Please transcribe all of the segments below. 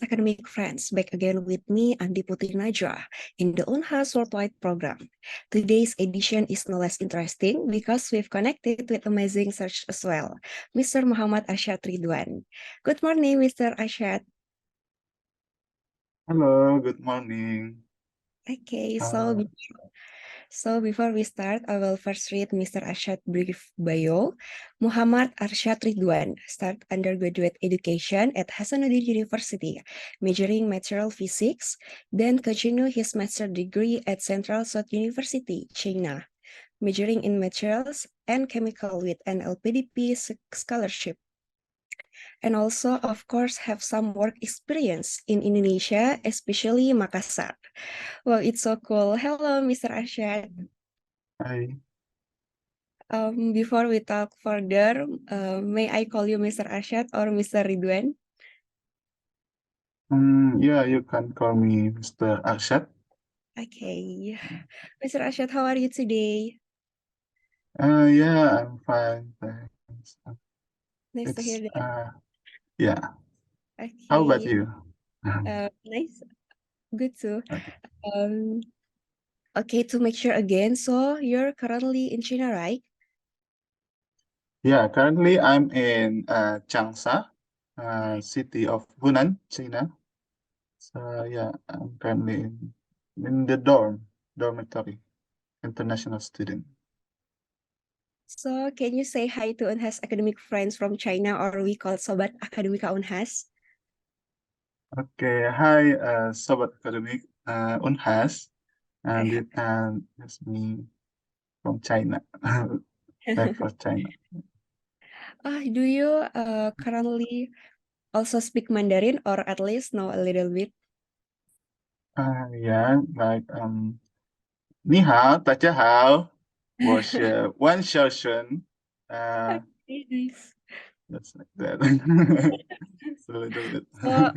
academic friends, back again with me, Andi Putri Najwa, in the Unhas World Wide program. Today's edition is no less interesting because we've connected with amazing search as well, Mr. Muhammad Arsyad Ridwan. Good morning, Mr. Arsyad. Hello, good morning. Okay, Uh, so before we start, I will first read Mr. Arsyad brief bio. Muhammad Arsyad Ridwan start undergraduate education at Hasanuddin University, majoring material physics, then continue his master degree at Central South University, China, majoring in materials and chemical with an LPDP scholarship. And also, of course, have some work experience in Indonesia, especially Makassar. Well, it's so cool. Hello, Mr. Arsyad. Hi. Before we talk further, may I call you Mr. Arsyad or Mr. Ridwan? Yeah, you can call me Mr. Arsyad. Okay. Mr. Arsyad, how are you today? Yeah, I'm fine, thanks. Nice to hear It's that. yeah. How about Okay. you? Nice. Good too. Okay. Um, okay, to make sure again, so you're currently in China, right? Yeah, currently I'm in Changsha, city of Hunan, China. So yeah, I'm currently in the dormitory, international student. So can you say hi to Unhas academic friends from China, or we call Sobat Akademika Unhas? Okay, hi, Sobat Akademik Unhas, and it's me from China, back for China. Do you currently also speak Mandarin, or at least know a little bit? Yeah, like ni hao, 大家好，我是万小生. Okay, nice. That's like that. It's a little bit. So,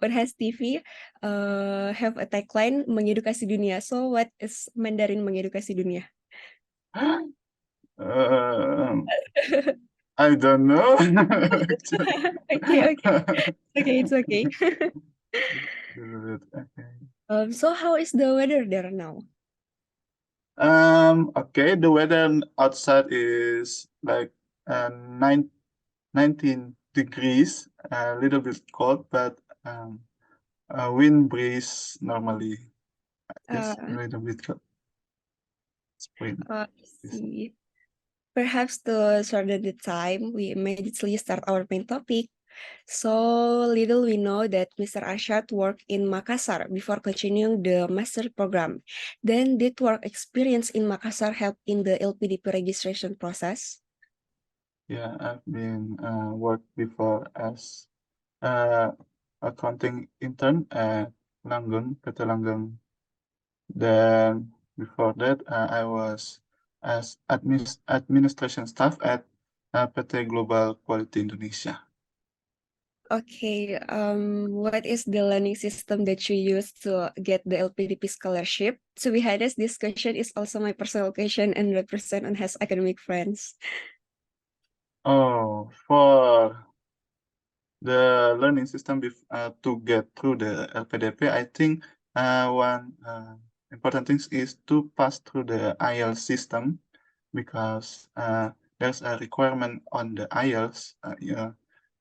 Unhas TV have a tagline Mengedukasi Dunia. So, what is Mandarin Mengedukasi Dunia? Um, I don't know. Okay, okay, okay, it's okay. Okay. So, how is the weather there now? Okay, the weather outside is like uh, nine, 19 degrees, a little bit cold, but wind breeze normally. Uh, Yes, a little bit cold. Spring. I Yes. see. Perhaps to shorten the time, we immediately start our main topic. So little we know that Mr. Arsyad worked in Makassar before continuing the master program. Then did work experience in Makassar help in the LPDP registration process? Yeah, I've been worked before as uh, accounting intern at Langgeng, PT Langgeng. Then before that, I was as administration staff at PT Global Quality Indonesia. Okay, what is the learning system that you use to get the LPDP scholarship? To be honest, this question is also my personal question and represent and has academic friends. Oh, for the learning system to get through the LPDP, I think one important thing is to pass through the IELTS system because there's a requirement on the IELTS. Yeah,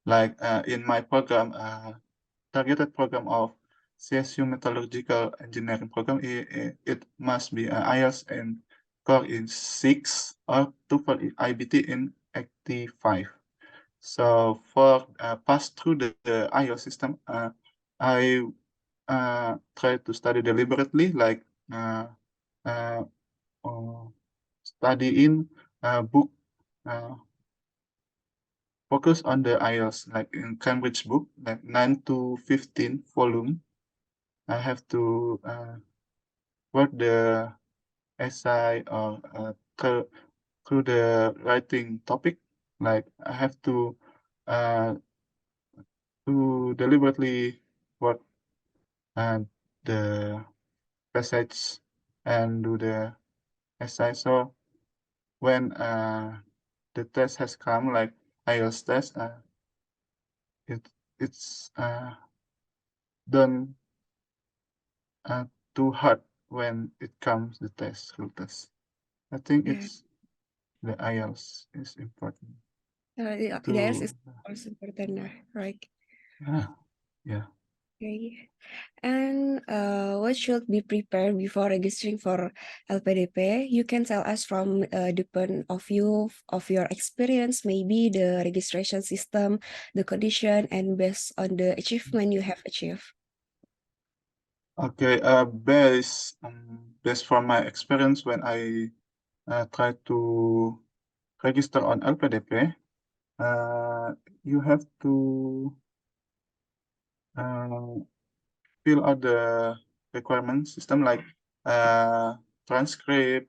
like in my program, targeted program of CSU Metallurgical Engineering program, it must be IELTS and core in 6 or TOEFL IBT in 85. So for pass through the IELTS system, I try to study deliberately, like uh, uh, study in book, focus on the IELTS, like in Cambridge book, like 9 to 15 volume. I have to work the essay or through the writing topic. Like I have to deliberately work the passage and do the essay. So when the test has come, like IELTS test, it it's don't too hard when it comes the real test. I think Yeah. it's the IELTS is important There's to is also important, right? yeah. Okay. And what should be prepared before registering for LPDP? You can tell us from the point of view of your experience, maybe the registration system, the condition, and based on the achievement you have achieved. Okay, based from my experience when I try to register on LPDP, you have to fill out the requirement system like transcript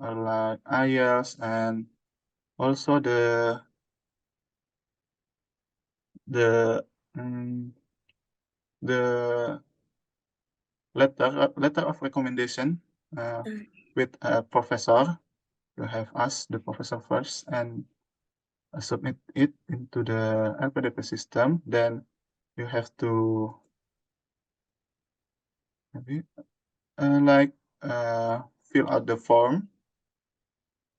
or like IELTS, and also the mm, the letter of recommendation Mm. with a professor. You have asked the professor first and submit it into the LPDP system. Then you have to maybe like fill out the form,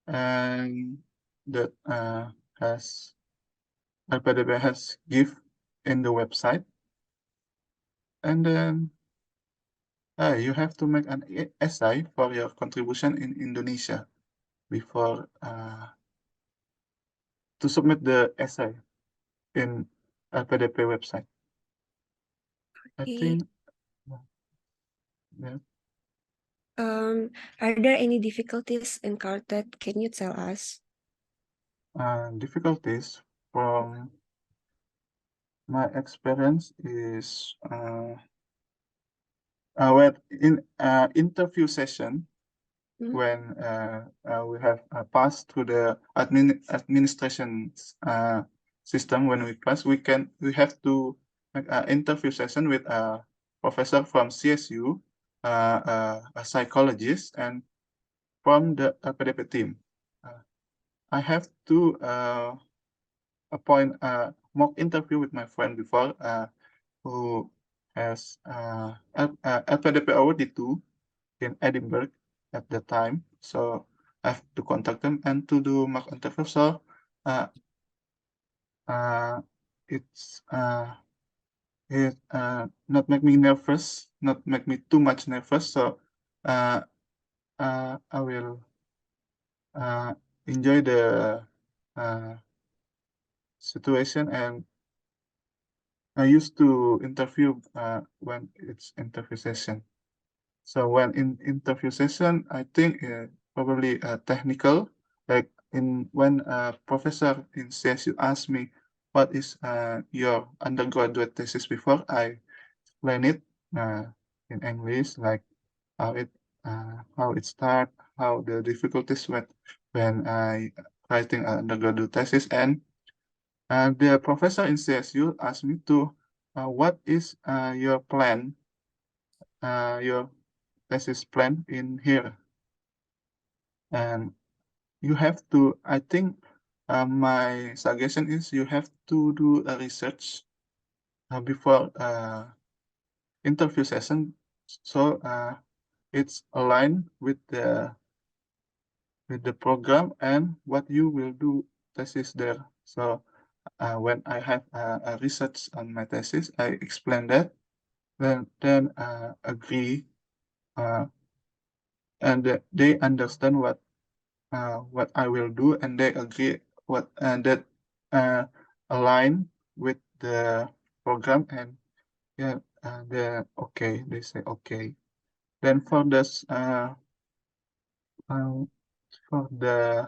and that has LPDP has give in the website, and then you have to make an essay for your contribution in Indonesia before to submit the essay in LPDP website. I Okay. think yeah. Are there any difficulties encountered? Can you tell us? Difficulties from my experience is when in interview session, Hmm? when we have passed through the administration system. When we pass, we have to make an interview session with a professor from CSU, a psychologist, and from the LPDP team. I have to appoint a mock interview with my friend before, who has LPDP already 2 in Edinburgh at the time. So I have to contact them and to do mock interview. So uh, uh, it's it not make me nervous, not make me too much nervous. So I will enjoy the situation, and I used to interview when it's interview session. So when in interview session, I think probably technical, like when a professor in CSU asked me, what is your undergraduate thesis before, I explain it in English, like how it start, how the difficulties when I writing an undergraduate thesis, and the professor in CSU asked me to, what is your plan, your thesis plan in here, and you have to. I think my suggestion is you have to do a research before interview session, so it's aligned with the program and what you will do thesis there. So when I have a research on my thesis, I explain that, then agree, and they understand what I will do, and they agree what that align with the program, and yeah, they okay. They say okay. Then uh, for the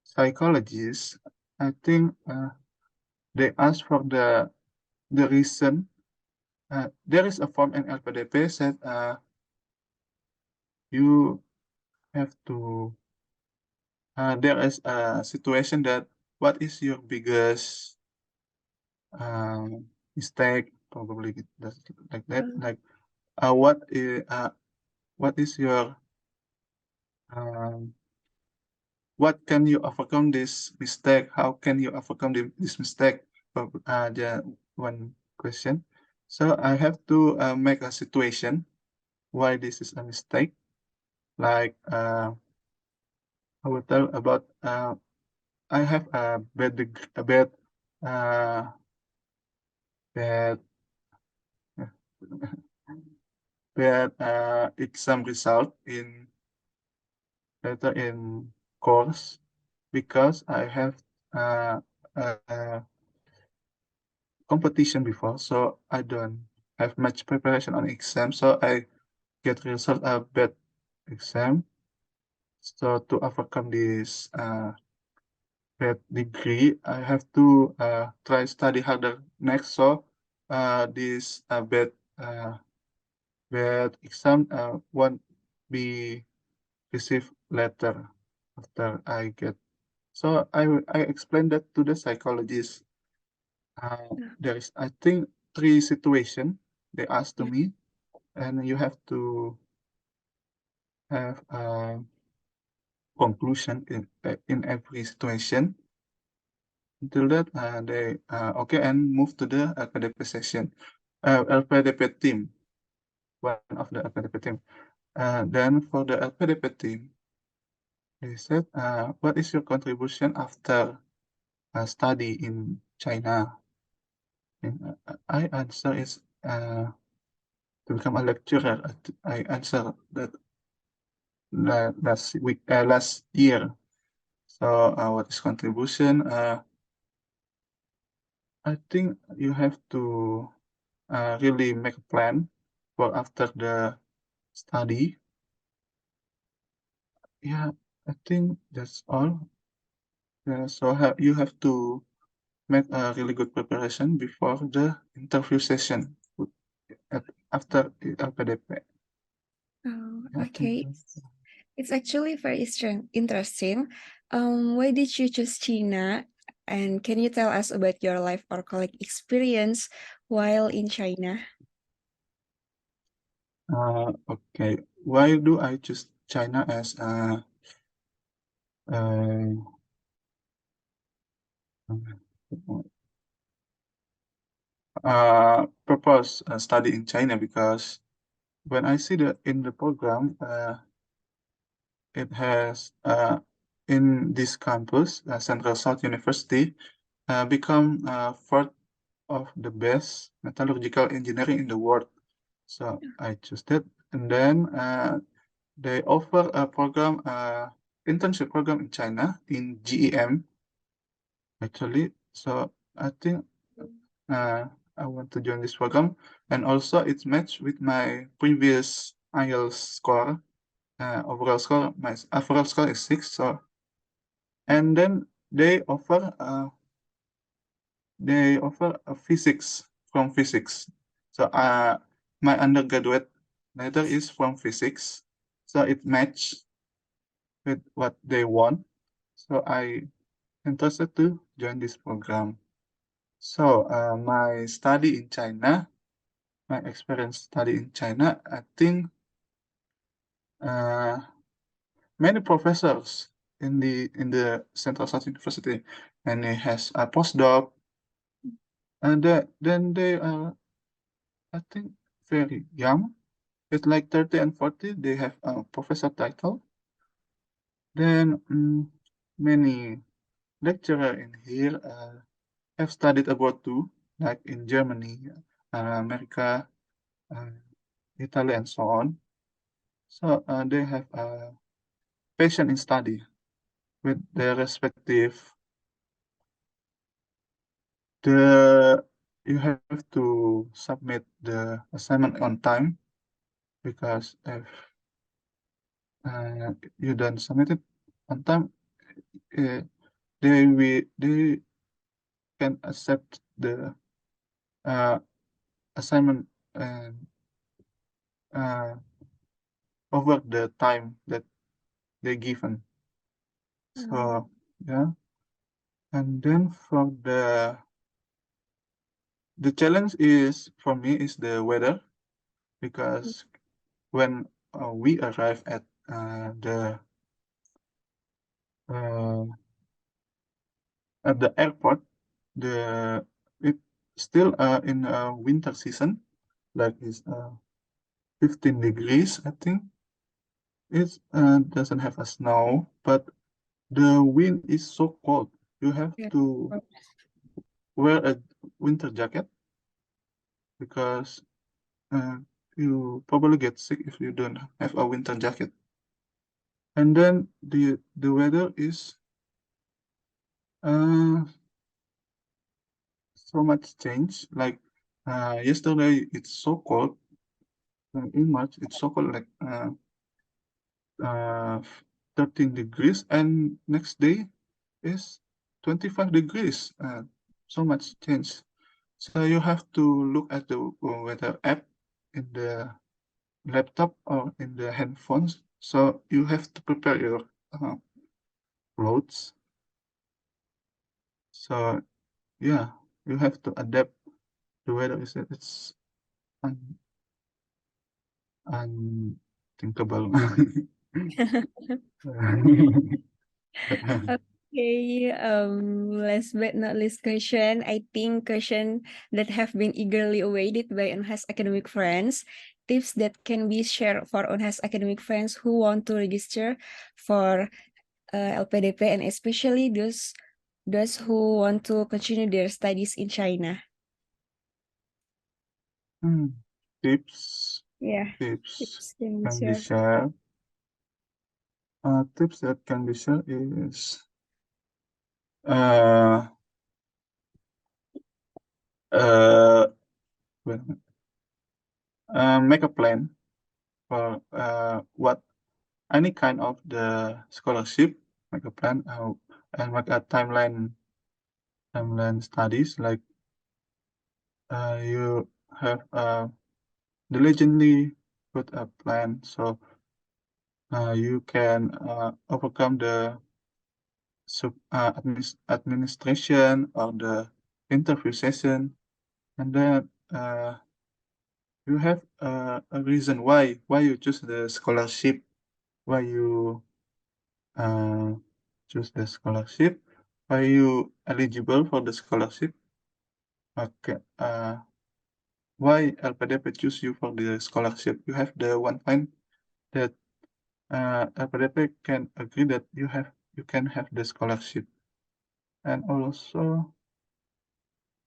psychologists, I think they ask for the reason. There is a form in LPDP said you have to. There is a situation that what is your biggest mistake, probably like that, Uh, like what is your um, what can you overcome this mistake, how can you overcome this mistake, the one question. So I have to make a situation why this is a mistake. Like I will tell about I have a uh, bad bad exam result in later in course because I have uh, a competition before, so I don't have much preparation on exam, so I get result a bad exam. So to overcome this bad degree, I have to try study harder next. So this bad exam won't be received later after I get. So I explained that to the psychologist. Yeah. There is, I think, 3 situations they asked to Yeah. me, and you have to have a conclusion in every situation. Until that, they okay and move to the LPDP session, LPDP team, one of the LPDP team. Then for the LPDP team, they said, "What is your contribution after study in China?" And I answer is to become a lecturer. I answer that last year. So what is contribution? I think you have to really make a plan for after the study. Yeah, I think that's all. Yeah, so you have to make a really good preparation before the interview session after LPDP. Oh, I think okay. that's It's actually very interesting. Why did you choose China? And can you tell us about your life or college experience while in China? okay. Why do I choose China as uh, purpose study in China? Because when I see in the program, it has in this campus, Central South University, become fourth of the best metallurgical engineering in the world. So I choose that, and then they offer a program, internship program in China in GEM actually. So I think uh, I want to join this program, and also it's matched with my previous IELTS score. Overall score, my overall score is 6. So and then they offer a physics from physics. So my undergraduate letter is from physics, so it matched with what they want. So I interested to join this program. So my study in China, my experience study in China, I think uh, many professors in the Central South University, and it has a postdoc, and then they are, I think, very young. It's like 30 and 40. They have a professor title. Then many lecturer in here have studied abroad too, like in Germany, America, uh, Italy, and so on. So they have a passion in study with their respective. The you have to submit the assignment on time, because if you don't submit it on time, uh, they can accept the uh, assignment and uh, over the time that they given. So yeah, and then for the challenge is for me is the weather, because when we arrive uh, at the airport, the it still in winter season. like it's 15 degrees, I think. It doesn't have a snow, but the wind is so cold. You have Yeah. to wear a winter jacket because you probably get sick if you don't have a winter jacket. And then the weather is so much change. Like yesterday, it's so cold. In March, it's so cold, like uh, 13 degrees, and next day is 25 degrees. So much change. So you have to look at the weather app in the laptop or in the headphones. So you have to prepare your clothes. So yeah, you have to adapt. The weather is it's unthinkable. Okay, last but not least question, I think question that have been eagerly awaited by Unhas academic friends, tips that can be shared for Unhas academic friends who want to register for LPDP and especially those who want to continue their studies in China. Tips Yeah, tips tips can be can be shared. shared. Tips that can be shared is wait a minute. Make a plan for what any kind of the scholarship. Make a plan and make a timeline studies, like you have diligently put a plan so you can overcome the administration or the interview session, and then you have a reason why you choose the scholarship, why you choose the scholarship, why you eligible for the scholarship. Okay, why LPDP choose you for the scholarship? You have the one point that LPDP can agree that you can have the scholarship, and also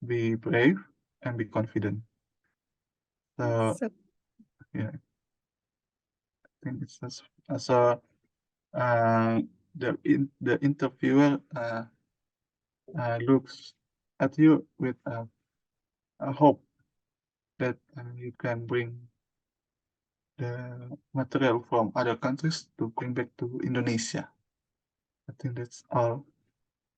be brave and be confident. So So, yeah, I think it's just so uh, the interviewer looks at you with a hope that you can bring the material from other countries to bring back to Indonesia. I think that's all.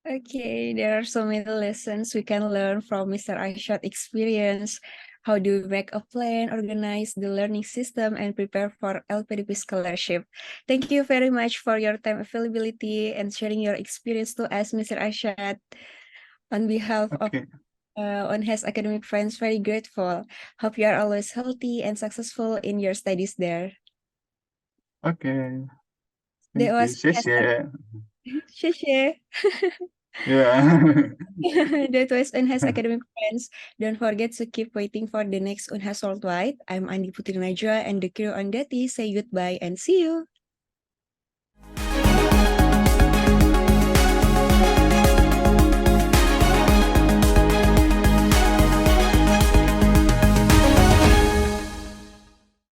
okay, there are so many lessons we can learn from Mr. Arsyad experience. How do we make a plan, organize the learning system, and prepare for LPDP scholarship? Thank you very much for your time availability and sharing your experience to us, Mr. Arsyad. On behalf of Okay, Unhas academic friends, very grateful. Hope you are always healthy and successful in your studies there. okay. That Thank you. was Unhas. 谢谢. 谢谢. Yeah. That was Unhas academic friends. Don't forget to keep waiting for the next Unhas Worldwide. I'm Andi Putri Najwa and the crew on Dati say goodbye and see you.